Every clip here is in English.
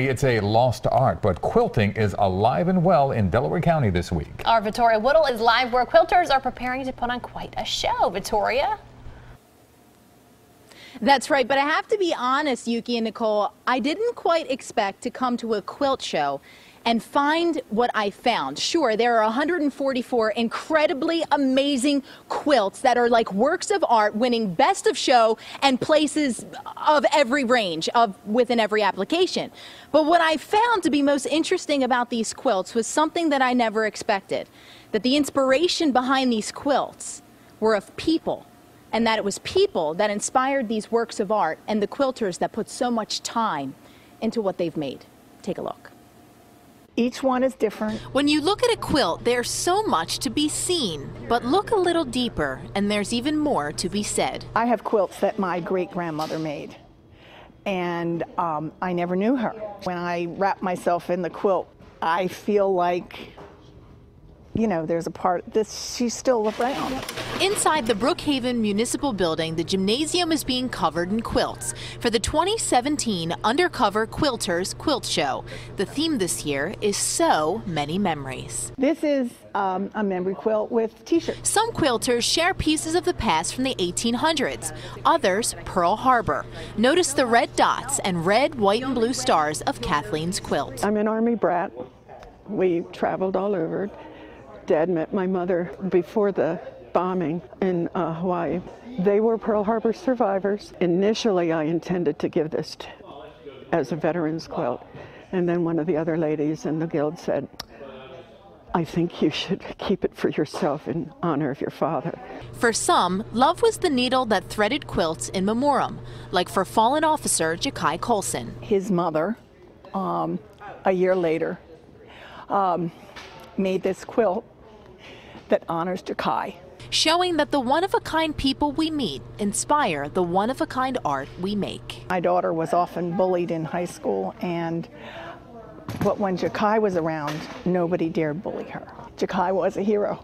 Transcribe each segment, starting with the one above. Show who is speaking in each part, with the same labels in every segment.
Speaker 1: It's a lost art, but quilting is alive and well in Delaware County this week.
Speaker 2: Our Vittoria Woodill is live where quilters are preparing to put on quite a show. Vittoria?
Speaker 3: That's right, but I have to be honest, Yuki and Nicole, I didn't quite expect to come to a quilt show and find what I found. Sure, there are 144 incredibly amazing quilts that are like works of art, winning best of show and places of every range within every application. But what I found to be most interesting about these quilts was something that I never expected, that the inspiration behind these quilts were of people, and that it was people that inspired these works of art and the quilters that put so much time into what they've made. Take a look.
Speaker 4: Each one is different.
Speaker 3: When you look at a quilt, there's so much to be seen, but look a little deeper and there's even more to be said.
Speaker 4: I have quilts that my great-grandmother made, and I never knew her. When I wrap myself in the quilt, I feel like, you know, there's a part this she's still around.
Speaker 3: Inside the Brookhaven Municipal Building, the gymnasium is being covered in quilts for the 2017 Undercover Quilters Quilt Show. The theme this year is So Many Memories.
Speaker 4: This is a memory quilt with t-shirts.
Speaker 3: Some quilters share pieces of the past from the 1800s, others Pearl Harbor. Notice the red dots and red, white, and blue stars of Kathleen's quilt.
Speaker 5: I'm an Army brat. We traveled all over. Dad met my mother before the bombing in Hawaii. They were Pearl Harbor survivors. Initially, I intended to give this as a veteran's quilt, and then one of the other ladies in the guild said, I think you should keep it for yourself in honor of your father.
Speaker 3: For some, love was the needle that threaded quilts in memoriam, like for fallen officer Ja'Kai Colson.
Speaker 4: His mother, a year later, made this quilt that honors Ja'Kai,
Speaker 3: showing that the one-of-a-kind people we meet inspire the one-of-a-kind art we make.
Speaker 4: My daughter was often bullied in high school, but when Ja'Kai was around, nobody dared bully her. Ja'Kai was a hero,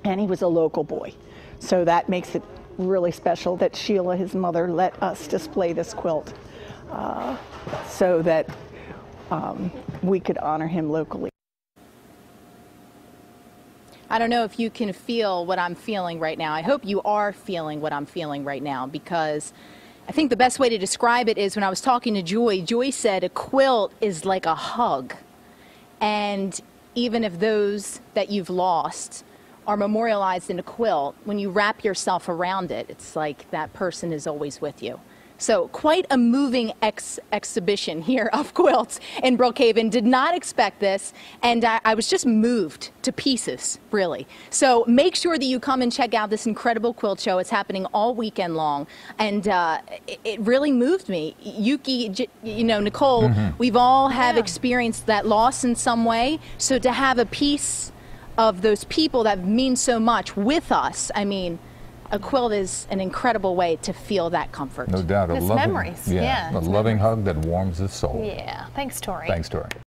Speaker 4: and he was a local boy, so that makes it really special that Sheila, his mother, let us display this quilt so that we could honor him locally.
Speaker 3: I don't know if you can feel what I'm feeling right now. I hope you are feeling what I'm feeling right now, because I think the best way to describe it is when I was talking to Joy, Joy said a quilt is like a hug. And even if those that you've lost are memorialized in a quilt, when you wrap yourself around it, it's like that person is always with you. So quite a moving exhibition here of quilts in Brookhaven. Did not expect this, and I was just moved to pieces, really. So make sure that you come and check out this incredible quilt show. It's happening all weekend long, and it really moved me. Yuki, you know, Nicole, we've all have experienced that loss in some way, so to have a piece of those people that mean so much with us, I mean, a quilt is an incredible way to feel that comfort.
Speaker 1: No doubt.
Speaker 2: It's memories. Yeah.
Speaker 1: A loving hug that warms the soul.
Speaker 2: Yeah. Thanks, Tori.
Speaker 1: Thanks, Tori.